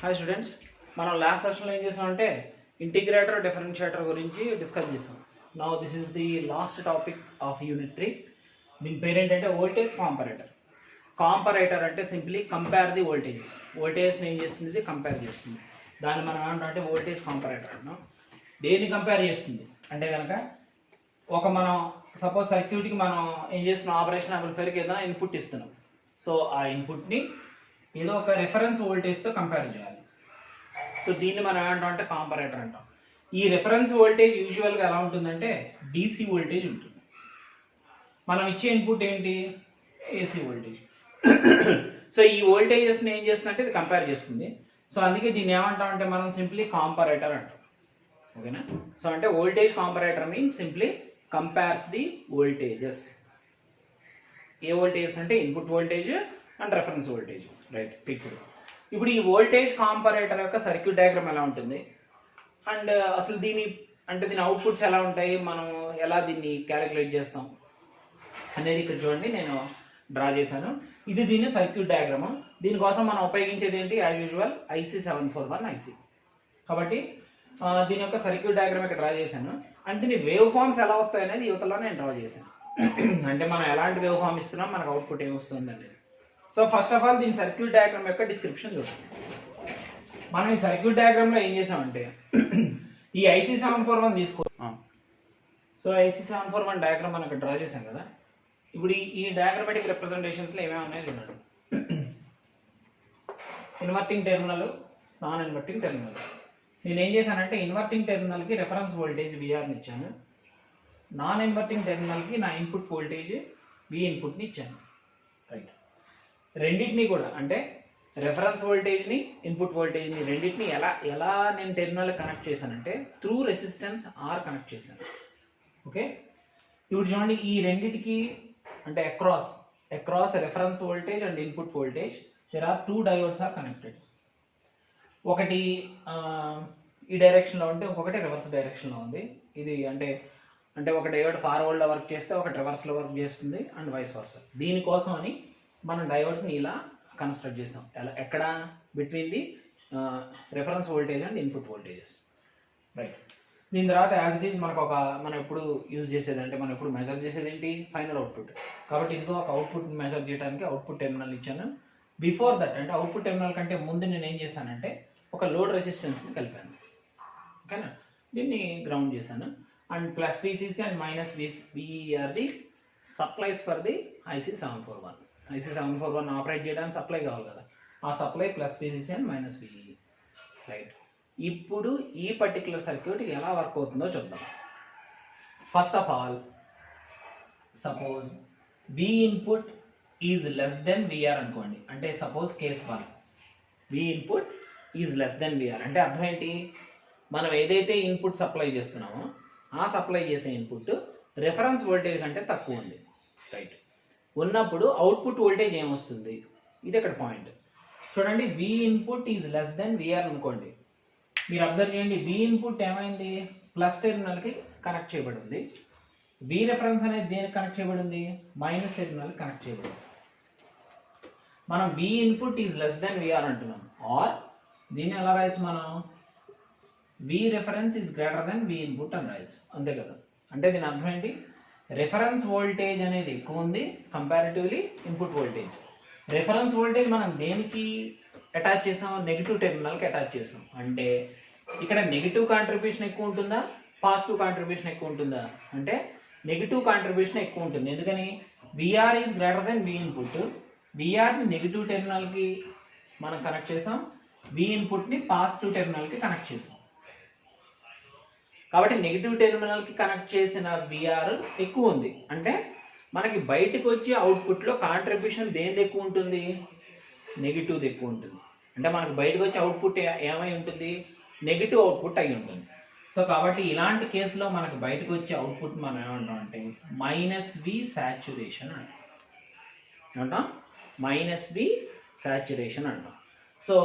Hi students, మనం last సెషన్లో ఏం చేసామంటే ఇంటిగ్రేటర్ డిఫరెన్షియేటర్ గురించి డిస్కస్ చేసాం. Now this is the last topic of unit 3. దీని పేరు ఏంటంటే వోల్టేజ్ కాంపరేటర్. కాంపరేటర్ అంటే సింప్లీ కంపేర్ ది వోల్టేజెస్. వోల్టేజ్ని ఏం చేస్తుంది? కంపేర్ చేస్తుంది. దాన్ని మనం ఏమంటే వోల్టేజ్ కాంపరేటర్ అంటున్నాం. దేన్ని కంపేర్ చేస్తుంది అంటే కనుక మనం సపోజ్ సర్క్యూట్కి మనం ఏం చేస్తున్నాం, ఆపరేషన్ యాంప్లిఫైర్కి ఏదైనా ఇన్పుట్ ఇస్తున్నాం. సో ఆ ఇన్పుట్ని ఏదో ఒక రిఫరెన్స్ వోల్టేజ్తో కంపేర్ చేయాలి. సో దీన్ని మనం ఏమంటాం అంటే కాంపరేటర్ అంటాం. ఈ రిఫరెన్స్ వోల్టేజ్ యూజువల్గా ఎలా ఉంటుందంటే డీసీ వోల్టేజ్ ఉంటుంది. మనం ఇచ్చే ఇన్పుట్ ఏంటి? AC voltage. సో ఈ వోల్టేజెస్ని ఏం చేస్తుందంటే ఇది కంపేర్ చేస్తుంది. సో అందుకే దీన్ని ఏమంటాం అంటే మనం సింప్లీ కాంపరేటర్ అంటాం. ఓకేనా? సో అంటే voltage comparator means simply compares the voltages. ఏ వోల్టేజెస్ అంటే input voltage and reference voltage, right? Fixed. ఇప్పుడు ఈ వోల్టేజ్ కాంపరేటర్ యొక్క సర్క్యూట్ డయాగ్రామ్ ఎలా ఉంటుంది అండ్ అసలు దీని అవుట్పుట్స్ ఎలా ఉంటాయి, మనం ఎలా దీన్ని క్యాలిక్యులేట్ చేస్తాం అనేది ఇక్కడ చూడండి నేను డ్రా చేశాను. ఇది దీని సర్క్యూట్ డయాగ్రామ్. దీనికోసం మనం ఉపయోగించేది ఏంటి? As usual IC741 IC. కాబట్టి దీని యొక్క సర్క్యూట్ డయాగ్రామ్ ఇక్కడ డ్రా చేశాను. అంటే దీని వేవ్ ఫార్మ్స్ ఎలా వస్తాయి అనేది యువతలో నేను డ్రా చేశాను. అంటే మనం ఎలాంటి వేవ్ ఫార్మ్ ఇస్తున్నాం, మనకు అవుట్పుట్ ఏమొస్తుంది అనేది. సో ఫస్ట్ ఆఫ్ ఆల్ దీని సర్క్యూట్ డయాగ్రామ్ యొక్క డిస్క్రిప్షన్ చూడండి. మనం ఈ సర్క్యూట్ డయాగ్రామ్లో ఏం చేసామంటే ఈ IC741 తీసుకో. సో IC741 డయాగ్రామ్ మనం ఇక్కడ డ్రా చేసాం కదా. ఇప్పుడు ఈ డయాగ్రామాటిక్ రిప్రజెంటేషన్స్లో ఏమేమి ఉన్నాయో చూడండి. Inverting terminal, non inverting terminal. నేను ఏం చేశానంటే ఇన్వర్టింగ్ టెర్మినల్కి రెఫరెన్స్ వోల్టేజ్ విఆర్ని ఇచ్చాను. నాన్ ఇన్వర్టింగ్ టెర్మినల్కి నా ఇన్పుట్ వోల్టేజ్ వి ఇన్పుట్ని ఇచ్చాను, రైట్? రెండింటిని కూడా అంటే రెఫరెన్స్ వోల్టేజ్ని, ఇన్పుట్ వోల్టేజ్ని రెండింటిని ఎలా నేను టెర్మినల్ కనెక్ట్ చేశానంటే త్రూ రెసిస్టెన్స్ ఆర్ కనెక్ట్ చేశాను. ఓకే, ఇప్పుడు చూడండి ఈ రెండింటికి అంటే across reference voltage and input voltage there are 2 diodes are connected. ఒకటి ఈ డైరెక్షన్లో ఉంటే ఇంకొకటి రివర్స్ డైరెక్షన్లో ఉంది. ఇది అంటే ఒక డయోడ్ ఫార్వర్డ్లో వర్క్ చేస్తే ఒకటి రివర్స్లో వర్క్ చేస్తుంది అండ్ వైస్ వర్సా. దీనికోసం అని మనం డయోడ్స్ని ఇలా కన్స్ట్రక్ట్ చేసాం. ఎక్కడ? Between the reference voltage and input voltages, right? దీని తర్వాత యాజ్ ఇట్ ఈజ్ మనం ఎప్పుడు యూజ్ చేసేది అంటే మనం ఎప్పుడు మెజర్ చేసేది ఏంటి? Final output. కాబట్టి ఇంకో ఒక అవుట్పుట్ మెజర్ చేయడానికి అవుట్పుట్ టెర్మినల్ ఇచ్చాను. బిఫోర్ దట్ అంటే అవుట్పుట్ టెర్మినల్ కంటే ముందు నేను ఏం చేశానంటే ఒక లోడ్ రెసిస్టెన్స్ని కలిపాను. ఓకేనా? దీన్ని గ్రౌండ్ చేశాను. And plus VCC and minus VE are the supplies for the IC741. IC741 operate చేయడానికి సప్లై కావాలి కదా, ఆ supply plus VCC and minus VE, right? ఇప్పుడు ఈ పర్టికులర్ సర్క్యూట్ ఎలా వర్క్ అవుతుందో చూద్దాం. First of all suppose V input is less than VR అనుకోండి. అంటే suppose case 1 V input is less than VR అంటే అర్థం ఏంటి? మనం ఏదైతే ఇన్పుట్ సప్లై చేస్తున్నామో ఆ సప్లై చేసే ఇన్పుట్ రిఫరెన్స్ వోల్టేజ్ కంటే తక్కువ ఉంది, రైట్? ఉన్నప్పుడు అవుట్పుట్ వోల్టేజ్ ఏమొస్తుంది? ఇది ఇక్కడ పాయింట్. చూడండి, V input is less than VR అనుకోండి. మీరు అబ్జర్వ్ చేయండి, V ఇన్పుట్ ఏమైంది? ప్లస్ టెర్మినల్కి కనెక్ట్ చేయబడింది. V రెఫరెన్స్ అనేది దేనికి కనెక్ట్ చేయబడింది? మైనస్ టెర్మినల్కి కనెక్ట్ చేయబడింది. మనం V input is less than VR అంటున్నాం. ఆర్ దీన్ని ఎలా రాయొచ్చు మనం? V reference is greater then V input అని రాయొచ్చు, అంతే కదా? అంటే దీని అర్థం ఏంటి? రెఫరెన్స్ వోల్టేజ్ అనేది ఎక్కువ ఉంది comparatively input voltage. Reference voltage మనం దేనికి అటాచ్ చేసాం? నెగిటివ్ టెర్మినల్కి అటాచ్ చేసాం. అంటే ఇక్కడ నెగిటివ్ కాంట్రిబ్యూషన్ ఎక్కువ ఉంటుందా, పాజిటివ్ కాంట్రిబ్యూషన్ ఎక్కువ ఉంటుందా? అంటే నెగిటివ్ కాంట్రిబ్యూషన్ ఎక్కువ ఉంటుంది. ఎందుకని? VR is greater then V input. VRని నెగిటివ్ టెర్మినల్కి మనం కనెక్ట్ చేసాం, V ఇన్పుట్ని పాజిటివ్ టెర్మినల్కి కనెక్ట్ చేసాం. కాబట్టి నెగిటివ్ టెర్మినల్కి కనెక్ట్ చేసిన VR ఎక్కువ ఉంది. అంటే మనకి బయటకు వచ్చే అవుట్పుట్లో కాంట్రిబ్యూషన్ దేనిది ఎక్కువ ఉంటుంది? నెగిటివ్ది ఎక్కువ ఉంటుంది. అంటే మనకి బయటకు వచ్చే అవుట్పుట్ ఏమై ఉంటుంది? నెగిటివ్ అవుట్పుట్ అయి ఉంటుంది. సో కాబట్టి ఇలాంటి కేసులో మనకి బయటకు వచ్చే అవుట్పుట్ మనం ఏమంటాం అంటే -V సాచ్యురేషన్ అంటాం. ఏమంటాం? -V సాచ్యురేషన్ అంటాం. సో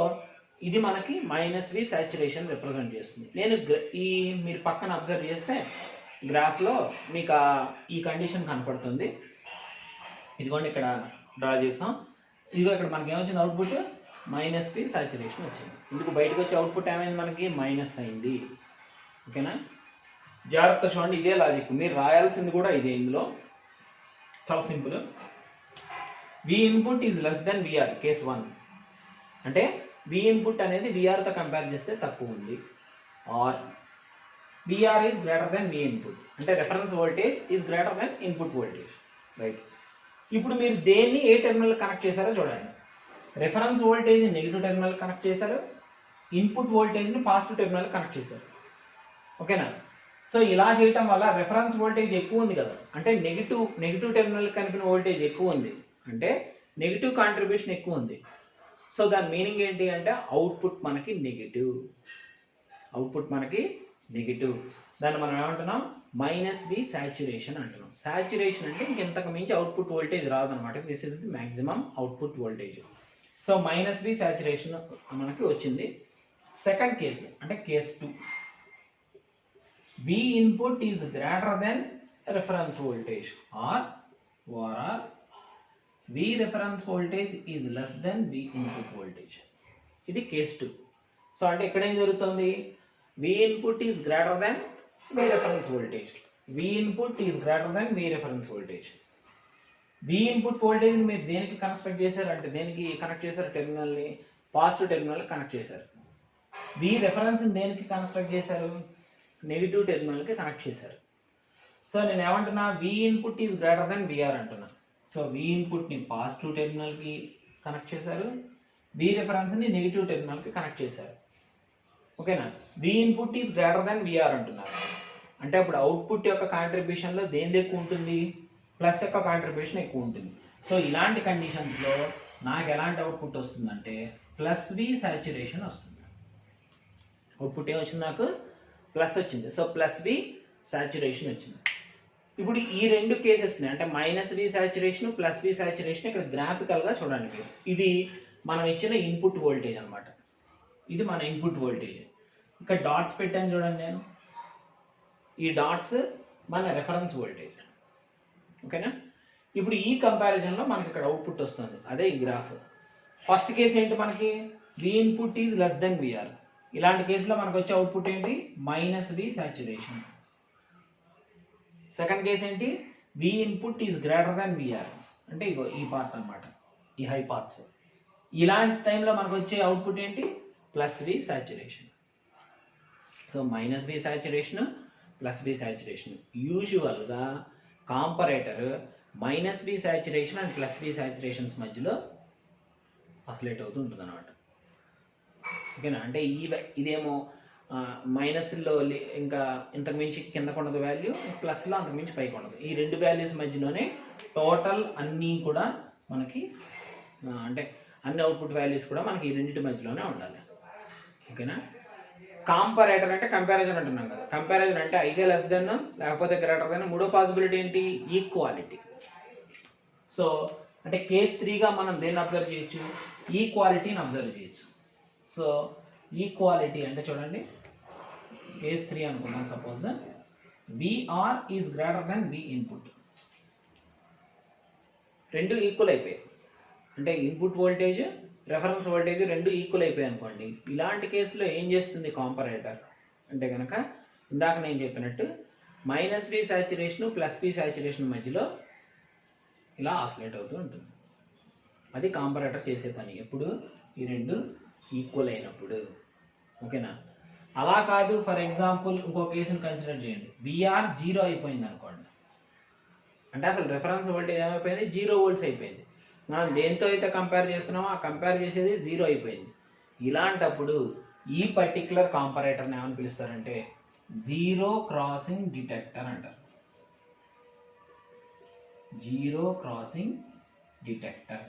ఇది మనకి -V సాచ్యురేషన్ రిప్రజెంట్ చేస్తుంది. నేను మీరు పక్కన అబ్జర్వ్ చేస్తే గ్రాఫ్లో మీకు ఈ కండిషన్ కనపడుతుంది. ఇదిగోండి ఇక్కడ డ్రా చేస్తాం. ఇదిగో ఇక్కడ మనకి ఏమొచ్చింది? అవుట్పుట్ మైనస్ వి సాచురేషన్ వచ్చింది. ఇందుకు బయటకు వచ్చే అవుట్పుట్ ఏమైంది మనకి మైనస్ అయింది. ఓకేనా, జాగ్రత్త చూడండి, ఇదే లాజిక్ మీరు రాయాల్సింది కూడా ఇదే. ఇందులో చాలా simple. V input is less then VR case 1 అంటే వి ఇన్పుట్ అనేది విఆర్తో కంపేర్ చేస్తే తక్కువ ఉంది. Or VR is greater then V input అంటే reference voltage is greater then input voltage. Right, ఇప్పుడు మీరు దేన్ని ఏ టెర్మినల్ కనెక్ట్ చేశారో చూడండి. Reference voltage negative terminal connect చేశారు, ఇన్పుట్ వోల్టేజ్ని పాజిటివ్ టెర్మినల్ కనెక్ట్ చేశారు. ఓకేనా, సో ఇలా చేయటం వల్ల రెఫరెన్స్ వోల్టేజ్ ఎక్కువ ఉంది కదా, అంటే నెగిటివ్ టెర్మినల్ కలిపిన వోల్టేజ్ ఎక్కువ ఉంది అంటే నెగిటివ్ కాంట్రిబ్యూషన్ ఎక్కువ ఉంది. సో దాని మీనింగ్ ఏంటి అంటే అవుట్పుట్ మనకి నెగిటివ్. దాన్ని మనం ఏమంటున్నాం, మైనస్ వి సాచురేషన్ అంటున్నాం. సాచురేషన్ అంటే ఇంకెంతకు మించి అవుట్పుట్ వోల్టేజ్ రాదనమాట. This is the maximum output voltage. So minus V saturation మనకి వచ్చింది. సెకండ్ కేసు అంటే case 2, V input is greater than reference voltage or V reference voltage is less than V input voltage. ఇది case 2. So అంటే ఇక్కడ ఏం జరుగుతుంది, V input is greater than V reference voltage. V input is greater than V reference voltage. V input voltage ని మీరు దేనికి connect చేశారు అంటే దేనికి కనెక్ట్ చేశారు, టెర్మినల్ని పాజిటివ్ టెర్మినల్ కనెక్ట్ చేశారు. V reference ని దేనికి కన్స్ట్రక్ట్ చేశారు, నెగిటివ్ టెర్మినల్కి కనెక్ట్ చేశారు. సో నేను ఏమంటున్నా, V input is greater then VR అంటున్నా. సో వి ఇన్పుట్ని పాజిటివ్ టెర్మినల్కి కనెక్ట్ చేశారు, వి రెఫరెన్స్ని నెగిటివ్ టెర్మినల్కి కనెక్ట్ చేశారు. ఓకేనా, V input is greater then VR అంటున్నారు అంటే అప్పుడు అవుట్పుట్ యొక్క కాంట్రిబ్యూషన్లో దేనిది ఎక్కువ ఉంటుంది, ప్లస్ యొక్క కాంట్రిబ్యూషన్ ఎక్కువ ఉంటుంది. సో ఇలాంటి కండిషన్స్లో నాకు ఎలాంటి అవుట్పుట్ వస్తుందంటే ప్లస్ వి సాచురేషన్ వస్తుంది. అవుట్పుట్ ఏమొచ్చింది, నాకు ప్లస్ వచ్చింది. సో ప్లస్ వి సాచురేషన్ వచ్చింది. ఇప్పుడు ఈ రెండు కేసెస్ని అంటే minus V saturation plus V saturation ఇక్కడ గ్రాఫికల్గా చూడండి మీరు. ఇది మనం ఇచ్చిన ఇన్పుట్ వోల్టేజ్ అనమాట. ఇది మన ఇన్పుట్ వోల్టేజ్. ఇక్కడ డాట్స్ పెట్టాను చూడండి నేను. ఈ డాట్స్ మన రెఫరెన్స్ వోల్టేజ్. ఓకేనా, ఇప్పుడు ఈ కంపారిజన్లో మనకి ఇక్కడ అవుట్పుట్ వస్తుంది, అదే ఈ గ్రాఫ్. ఫస్ట్ కేసు ఏంటి మనకి, V input is less then VR. ఇలాంటి కేసులో మనకు వచ్చే అవుట్పుట్ ఏంటి, minus V saturation. Second case ఏంటి, V input is greater than VR అంటే ఇగో ఈ పార్ట్ అనమాట, ఈ హై పార్ట్స్. ఇలాంటి టైంలో మనకు వచ్చే అవుట్పుట్ ఏంటి, plus V saturation. So minus V saturation plus V saturation. యూజువల్గా comparator minus V saturation and plus V saturations మధ్యలో ఆసిలేట్ అవుతూ ఉంటుంది అనమాట. ఓకేనా, అంటే ఇదేమో మైనస్లో ఇంకా ఇంతకు మించి కిందకు ఉండదు వాల్యూ, ప్లస్లో అంతకు మించి పైకి ఉండదు. ఈ రెండు వాల్యూస్ మధ్యలోనే టోటల్ అన్నీ కూడా మనకి అంటే అన్ని అవుట్పుట్ వాల్యూస్ కూడా మనకి ఈ రెండింటి మధ్యలోనే ఉండాలి. ఓకేనా, కాంపరేటర్ అంటే కంపారిజన్ అంటున్నాం కదా. కంపారిజన్ అంటే అయితే లెస్ దెన్ లేకపోతే గ్రేటర్ దెన్. మూడో పాసిబిలిటీ ఏంటి, ఈక్వాలిటీ. సో అంటే కేస్ 3గా మనం దేన్ని అబ్జర్వ్ చేయొచ్చు, ఈక్వాలిటీని అబ్జర్వ్ చేయొచ్చు. సో ఈక్వాలిటీ అంటే చూడండి, కేస్ 3 అనుకున్నాం. Suppose VR is greater then V input. రెండు ఈక్వల్ అయిపోయాయి అంటే ఇన్పుట్ వోల్టేజ్ రెఫరెన్స్ వోల్టేజ్ రెండు ఈక్వల్ అయిపోయాయి అనుకోండి. ఇలాంటి కేసులో ఏం చేస్తుంది కాంపరేటర్ అంటే కనుక ఇందాక నేను చెప్పినట్టు minus V saturation plus V saturation మధ్యలో ఇలా ఆసిలేట్ అవుతూ ఉంటుంది. అది కాంపరేటర్ చేసే పని ఎప్పుడు, ఈ రెండు ఈక్వల్ అయినప్పుడు. ఓకేనా, అలా కాదు. ఫర్ ఎగ్జాంపుల్ ఇంకో కేసును కన్సిడర్ చేయండి. విఆర్ 0 అయిపోయింది అనుకోండి, అంటే అసలు రెఫరెన్స్ వోల్టేజ్ ఏమైపోయింది, 0 వోల్ట్స్ అయిపోయింది. మనం దేంతో అయితే కంపేర్ చేస్తున్నామో ఆ కంపేర్ చేసేది 0 అయిపోయింది. ఇలాంటప్పుడు ఈ పర్టిక్యులర్ కాంపరేటర్ని ఏమని పిలుస్తారంటే జీరో క్రాసింగ్ డిటెక్టర్ అంటారు. Zero crossing detector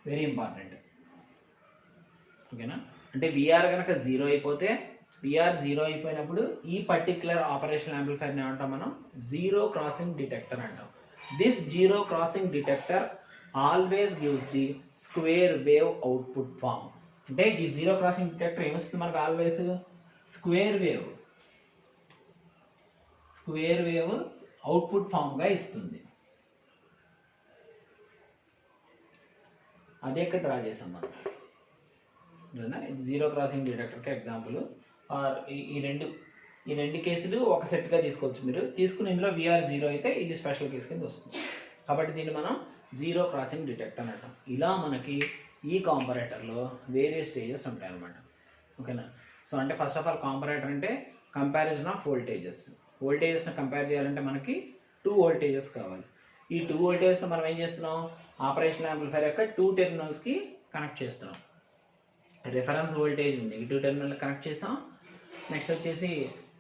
very important. ఓకేనా, అంటే విఆర్ కనుక 0 అయిపోతే, విఆర్ 0 అయిపోయినప్పుడు ఈ పర్టిక్యులర్ ఆపరేషన్ యాంప్లిఫైర్ని ఏమంటాం మనం, జీరో క్రాసింగ్ డిటెక్టర్ అంటాం. This zero crossing detector always gives the square wave output form. అంటే ఈ జీరో క్రాసింగ్ డిటెక్టర్ ఏమొస్తుంది మనకు, ఆల్వేస్ స్క్వేర్ వేవ్ అవుట్పుట్ ఫామ్గా ఇస్తుంది. అదే ఇక్కడ డ్రా చేసాం మనం. ఇది జీరో క్రాసింగ్ డిటెక్టర్కి ఎగ్జాంపుల్. ఈ రెండు కేసులు ఒక సెట్గా తీసుకోవచ్చు మీరు. తీసుకుని ఇందులో విఆర్ జీరో అయితే ఇది స్పెషల్ కేసు కింద వస్తుంది. కాబట్టి దీన్ని మనం జీరో క్రాసింగ్ డిటెక్టర్ అని అంటాం. ఇలా మనకి ఈ కాంపరేటర్లో వేరే స్టేజెస్ ఉంటాయి అన్నమాట. ఓకేనా? సో అంటే ఫస్ట్ ఆఫ్ ఆల్ కాంపరేటర్ అంటే కంపారిజన్ ఆఫ్ వోల్టేజెస్ని కంపేర్ చేయాలంటే మనకి 2 వోల్టేజెస్ కావాలి. ఈ 2 వోల్టేజెస్ని మనం ఏం చేస్తున్నాం, ఆపరేషనల్ యాంప్లిఫైర్ యొక్క 2 టెర్మినల్స్కి కనెక్ట్ చేస్తున్నాం. Reference voltage negative terminal connect చేస్తాం. నెక్స్ట్ వచ్చేసి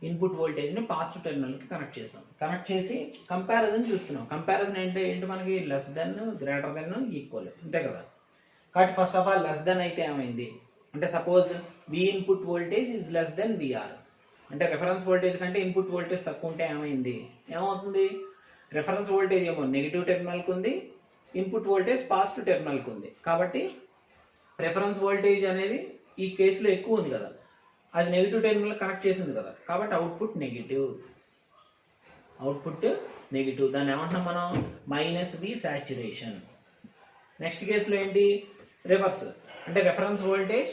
ఇన్పుట్ వోల్టేజ్ని పాజిటివ్ టెర్మినల్కి కనెక్ట్ చేస్తాం. కనెక్ట్ చేసి కంపారిజన్ చూస్తున్నాం. కంపారిజన్ ఏంటి మనకి less than, greater than, equal, అంతే కదా. కాబట్టి first of all less than అయితే ఏమైంది అంటే suppose V input voltage is less then VR అంటే రెఫరెన్స్ వోల్టేజ్ కంటే ఇన్పుట్ వోల్టేజ్ తక్కువ ఉంటే ఏమవుతుంది రెఫరెన్స్ వోల్టేజ్ ఏమో నెగిటివ్ టెర్మినల్కి ఉంది, ఇన్పుట్ వోల్టేజ్ పాజిటివ్ టెర్మినల్కి ఉంది. కాబట్టి రెఫరెన్స్ వోల్టేజ్ అనేది ఈ కేసులో ఎక్కువ ఉంది కదా, అది నెగిటివ్ టెర్మినల్ కనెక్ట్ చేసింది కదా, కాబట్టి అవుట్పుట్ నెగిటివ్. దాన్ని ఏమంటున్నాం మనం, -V సాచురేషన్. నెక్స్ట్ కేసులో ఏంటి, రివర్స్ అంటే reference voltage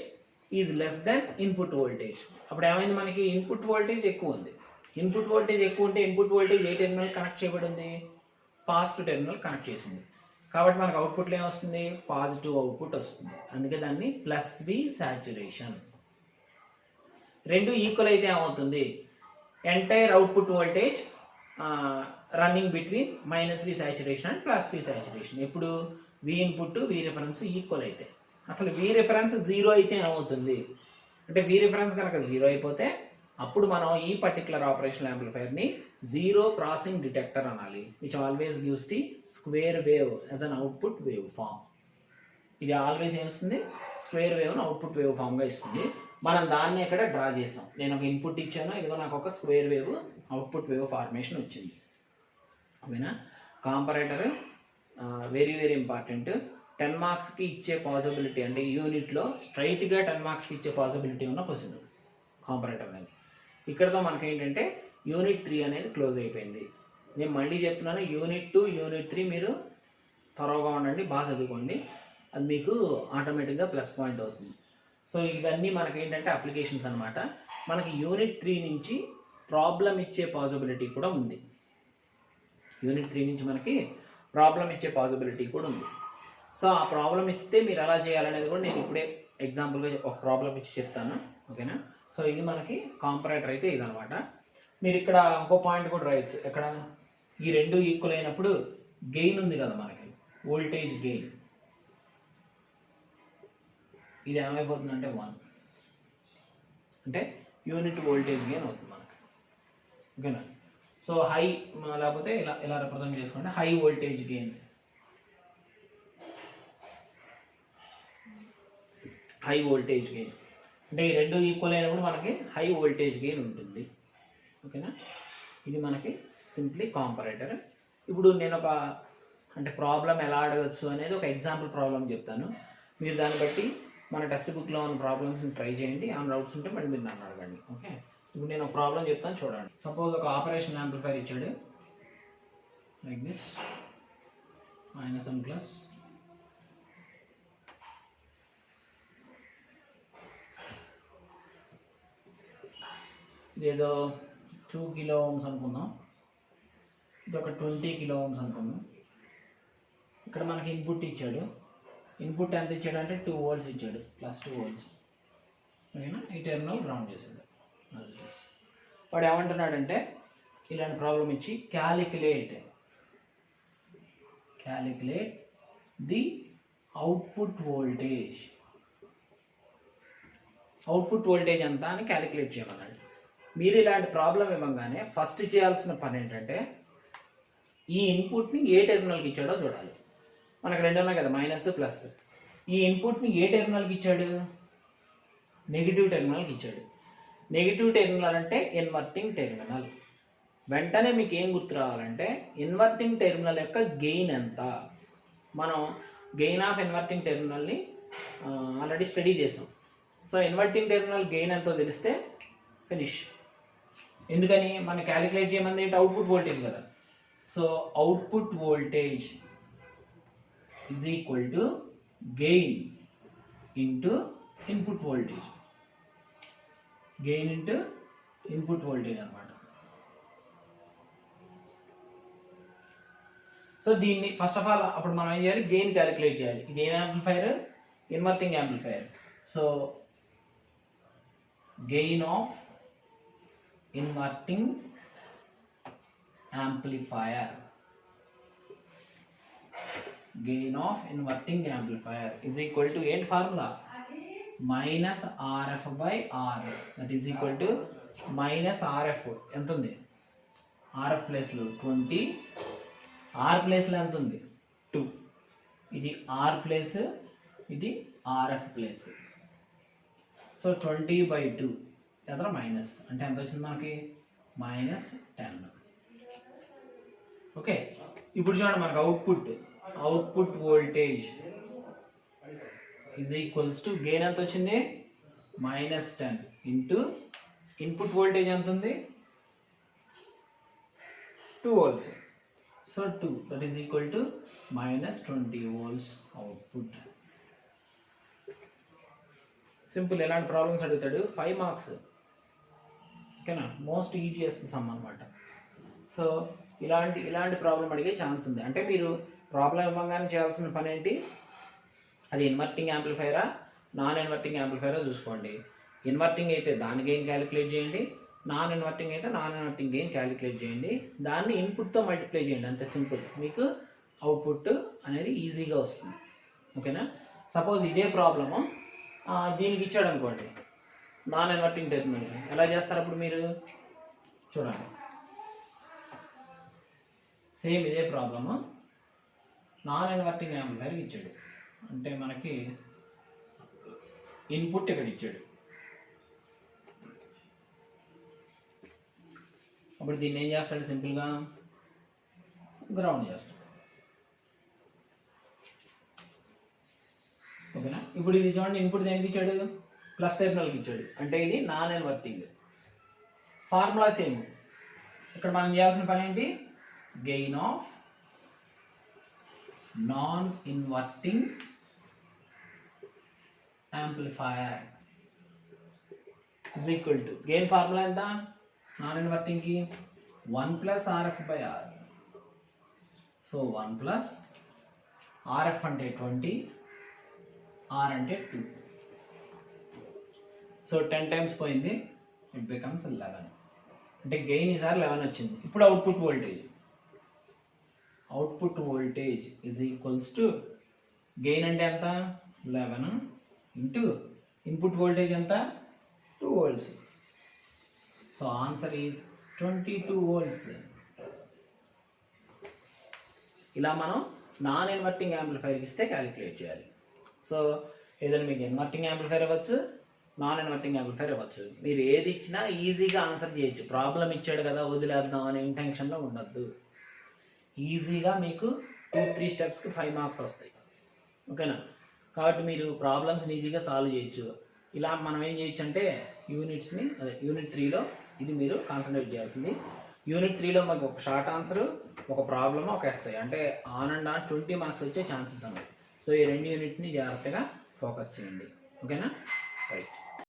is less then input voltage. అప్పుడు ఏమైంది మనకి ఇన్పుట్ వోల్టేజ్ ఎక్కువ ఉంది. ఇన్పుట్ వోల్టేజ్ ఎక్కువ ఉంటే ఇన్పుట్ వోల్టేజ్ ఏ టెర్మినల్ కనెక్ట్ చేయబడి ఉంది, పాజిటివ్ టెర్మినల్ కనెక్ట్ చేసింది. కాబట్టి మనకు అవుట్పుట్లో ఏమొస్తుంది, పాజిటివ్ అవుట్పుట్ వస్తుంది. అందుకే దాన్ని +V సాచురేషన్. రెండు ఈక్వల్ అయితే ఏమవుతుంది, entire output voltage running between -V saturation and +V saturation. ఇప్పుడు V input V reference equal అయితే. అసలు V రిఫరెన్స్ 0 అయితే ఏమవుతుంది అంటే V రిఫరెన్స్ కనుక 0 అయిపోతే అప్పుడు మనం ఈ పర్టికులర్ ఆపరేషనల్ యాంప్లిఫైర్ని జీరో క్రాసింగ్ డిటెక్టర్ అనాలి, which always gives the square wave as an output wave form. ఇది ఆల్వేస్ ఏమిస్తుంది, స్క్వేర్ వేవ్ను అవుట్పుట్ వేవ్ ఫామ్గా ఇస్తుంది. మనం దాన్ని ఇక్కడ డ్రా చేసాం. నేను ఒక ఇన్పుట్ ఇచ్చాను, ఇదిగో నాకు ఒక square wave output wave formation వచ్చింది. ఓకేనా? కాంపరేటర్ వెరీ ఇంపార్టెంట్. 10 మార్క్స్కి ఇచ్చే పాసిబిలిటీ అంటే యూనిట్లో స్ట్రైట్గా 10 మార్క్స్కి ఇచ్చే పాసిబిలిటీ ఉన్న క్వశ్చన్ కాంపరేటర్ అనేది. ఇక్కడతో మనకి ఏంటంటే యూనిట్ 3 అనేది క్లోజ్ అయిపోయింది. నేను మళ్ళీ చెప్తున్నాను, యూనిట్ 2, యూనిట్ 3 మీరు త్వరగా ఉండండి, బాగా చదువుకోండి, అది మీకు ఆటోమేటిక్గా ప్లస్ పాయింట్ అవుతుంది. సో ఇవన్నీ మనకి ఏంటంటే అప్లికేషన్స్ అనమాట. మనకి యూనిట్ 3 నుంచి ప్రాబ్లం ఇచ్చే పాసిబిలిటీ కూడా ఉంది. యూనిట్ 3 నుంచి మనకి ప్రాబ్లం ఇచ్చే పాసిబిలిటీ కూడా ఉంది. సో ఆ ప్రాబ్లం ఇస్తే మీరు ఎలా చేయాలనేది కూడా నేను ఇప్పుడే ఎగ్జాంపుల్గా ఒక ప్రాబ్లం ఇచ్చి చెప్తాను. ఓకేనా? సో ఇది మనకి కాంపరేటర్ అయితే ఇదనమాట. మీరు ఇక్కడ ఇంకో పాయింట్ కూడా రాయొచ్చు. ఎక్కడ ఈ రెండు ఈక్వల్ అయినప్పుడు గెయిన్ ఉంది కదా మనకి, వోల్టేజ్ గెయిన్, ఇది ఏమైపోతుందంటే 1 అంటే యూనిట్ వోల్టేజ్ గెయిన్ అవుతుంది మనకి. ఓకేనా? సో హై లేకపోతే ఇలా రిప్రజెంట్ చేసుకుంటే హై వోల్టేజ్ గెయిన్, అంటే ఈ రెండు ఈక్వల్ అయినప్పుడు మనకి హై వోల్టేజ్ గెయిన్ ఉంటుంది. ఓకేనా? ఇది మనకి సింప్లీ కాంపరేటర్. ఇప్పుడు నేను అంటే ప్రాబ్లం ఎలా అడగచ్చు అనేది ఒక ఎగ్జాంపుల్ ప్రాబ్లం చెప్తాను. మీరు దాన్ని బట్టి మన టెక్స్ట్ బుక్లో ఉన్న ప్రాబ్లమ్స్ని ట్రై చేయండి. ఆ డౌట్స్ ఉంటే మళ్ళీ మీరు నన్ను అడగండి. ఓకే? ఇప్పుడు నేను ఒక ప్రాబ్లం చెప్తాను, చూడండి. సపోజ్ ఒక ఆపరేషన్ యాంప్లిఫైర్ ఇచ్చాడు, లైక్ దిస్, -1+, ఇదేదో 2 కిలో ఓమ్స్ అనుకుందాం, ఇది ఒక 20 కిలో ఓమ్స్ అనుకుందాం. ఇక్కడ మనకి ఇన్పుట్ ఇచ్చాడు. ఇన్పుట్ ఎంత ఇచ్చాడు అంటే 2 volts ఇచ్చాడు, +2 volts. ఓకేనా? ఈ టెర్మినల్ గ్రౌండ్ చేశాడు. వాడు ఏమంటున్నాడంటే ఇలాంటి ప్రాబ్లం ఇచ్చి క్యాలిక్యులేట్ ది అవుట్పుట్ వోల్టేజ్ ఎంత అని క్యాలిక్యులేట్ చేయమన్నాడు. మీరు ఇలాంటి ప్రాబ్లం ఇవ్వగానే ఫస్ట్ చేయాల్సిన పని ఏంటంటే ఈ ఇన్పుట్ని ఏ టెర్మినల్కి ఇచ్చాడో చూడాలి. మనకు రెండు ఉన్నాయి కదా, మైనస్+. ఈ ఇన్పుట్ని ఏ టెర్మినల్కి ఇచ్చాడు, నెగిటివ్ టెర్మినల్కి ఇచ్చాడు. నెగిటివ్ టెర్మినల్ అంటే ఇన్వర్టింగ్ టెర్మినల్. వెంటనే మీకు ఏం గుర్తు రావాలంటే ఇన్వర్టింగ్ టెర్మినల్ యొక్క గెయిన్ ఎంత. మనం గెయిన్ ఆఫ్ ఇన్వర్టింగ్ టెర్మినల్ని ఆల్రెడీ స్టడీ చేసాం. సో ఇన్వర్టింగ్ టెర్మినల్ గెయిన్ ఎంతో తెలిస్తే ఫినిష్. ఎందుకని మనం క్యాలిక్యులేట్ చేయమంది ఏంటి, అవుట్పుట్ వోల్టేజ్ కదా. So output voltage is equal to gain into input voltage, gain into input voltage అనమాట. సో దీన్ని ఫస్ట్ ఆఫ్ ఆల్ అప్పుడు మనం ఏం చేయాలి, గెయిన్ క్యాలిక్యులేట్ చేయాలి. ఇది ఏం amplifier, inverting amplifier. So gain of inverting amplifier, gain of inverting amplifier is equal to ఏంటి formula, minus RF by R, that is equal to minus RF ఎంత ఉంది, ఆర్ఎఫ్ ప్లేస్లో 20, ఆర్ ప్లేస్లో ఎంత ఉంది 2, ఇది ఆర్ ప్లేస్, ఇది ఆర్ఎఫ్ ప్లేస్. సో 20/2 ఎంత మైనస్ అంటే ఎంత వచ్చింది మనకి, -10. ఓకే, ఇప్పుడు చూడండి మనకు output voltage is equals to gain ఎంత వచ్చింది, -10 ఇంటూ ఇన్పుట్ వోల్టేజ్ ఎంత ఉంది 2 volts. So 2, that is equal to -20 volts output. Simple. ఎలాంటి ప్రాబ్లమ్స్ అడుగుతాడు, 5 మార్క్స్, ఓకేనా, మోస్ట్ ఈజియెస్ట్ సమ్ అనమాట. సో ఇలాంటి ప్రాబ్లం అడిగే ఛాన్స్ ఉంది. అంటే మీరు ప్రాబ్లం ఇవ్వగానే చేయాల్సిన పని ఏంటి, అది ఇన్వర్టింగ్ యాంప్లిఫైరా నాన్ ఇన్వర్టింగ్ యాంప్లిఫైరా చూసుకోండి. ఇన్వర్టింగ్ అయితే దాని గెయిన్ క్యాలిక్యులేట్ చేయండి, నాన్ ఇన్వర్టింగ్ అయితే నాన్ ఇన్వర్టింగ్ గెయిన్ క్యాలిక్యులేట్ చేయండి, దాన్ని ఇన్పుట్తో మల్టిప్లై చేయండి, అంతే సింపుల్. మీకు అవుట్పుట్ అనేది ఈజీగా వస్తుంది. ఓకేనా. సపోజ్ ఇదే ప్రాబ్లము దీనికి ఇచ్చాడు అనుకోండి, నాన్ ఇన్వర్టింగ్ టెర్మినల్, ఎలా చేస్తారు అప్పుడు మీరు చూడండి. సేమ్ ఇదే ప్రాబ్లము నాన్ ఇన్వర్టింగ్ యాంప్లిఫైర్కి ఇచ్చాడు, అంటే మనకి ఇన్పుట్ ఇక్కడ ఇచ్చాడు. అప్పుడు దీన్ని ఏం చేస్తాడు, సింపుల్గా గ్రౌండ్ చేస్తాడు. ఓకేనా. ఇప్పుడు ఇది చూడండి, ఇన్పుట్ దేనికి ఇచ్చాడు, ప్లస్ టెర్మినల్కి ఇచ్చాడు, అంటే ఇది నాన్ ఇన్వర్టింగ్. Formula same. ఇక్కడ మనం చేయాల్సిన పని ఏంటి, gain of non inverting amplifier is equal to, gain formula ఎంత, నాన్ ఇన్వర్టింగ్కి 1 + RF by R. So 1 + RF అంటే 20, R అంటే 2. సో 10 times పోయింది, ఇట్ బికమ్స్ 11. అంటే గెయిన్ ఈసారి 11 వచ్చింది. ఇప్పుడు output voltage is equals to, gain అంటే ఎంత 11 ఇంటూ ఇన్పుట్ వోల్టేజ్ ఎంత 2 volts. So answer is 22 volts. ఇలా మనం నాన్ ఇన్వర్టింగ్ యాంప్లిఫైర్కి ఇస్తే క్యాలిక్యులేట్ చేయాలి. సో ఏదైనా మీకు ఇన్వర్టింగ్ యాంప్లిఫైర్ ఇవ్వచ్చు, నాన్ ఇన్వర్టింగ్ యాంప్లిఫైర్ ఇవ్వచ్చు, మీరు ఏది ఇచ్చినా ఈజీగా ఆన్సర్ చేయొచ్చు. ప్రాబ్లం ఇచ్చాడు కదా వదిలేద్దాం అనే ఇంటెన్షన్లో ఉండొద్దు. ఈజీగా మీకు 2-3 స్టెప్స్కి 5 మార్క్స్ వస్తాయి. ఓకేనా. కాబట్టి మీరు ప్రాబ్లమ్స్ని ఈజీగా సాల్వ్ చేయొచ్చు. ఇలా మనం ఏం చేయొచ్చు అంటే యూనిట్స్ని, అదే యూనిట్ 3లో ఇది మీరు కాన్సన్ట్రేట్ చేయాల్సింది. యూనిట్ 3లో మాకు ఒక షార్ట్ ఆన్సర్, ఒక ప్రాబ్లమ్, ఒక ఎస్ఐ, అంటే ఆన్ అండ్ ఆన్ 20 మార్క్స్ వచ్చే ఛాన్సెస్ ఉన్నాయి. సో ఈ 2 యూనిట్ని జాగ్రత్తగా ఫోకస్ చేయండి. ఓకేనా. రైట్.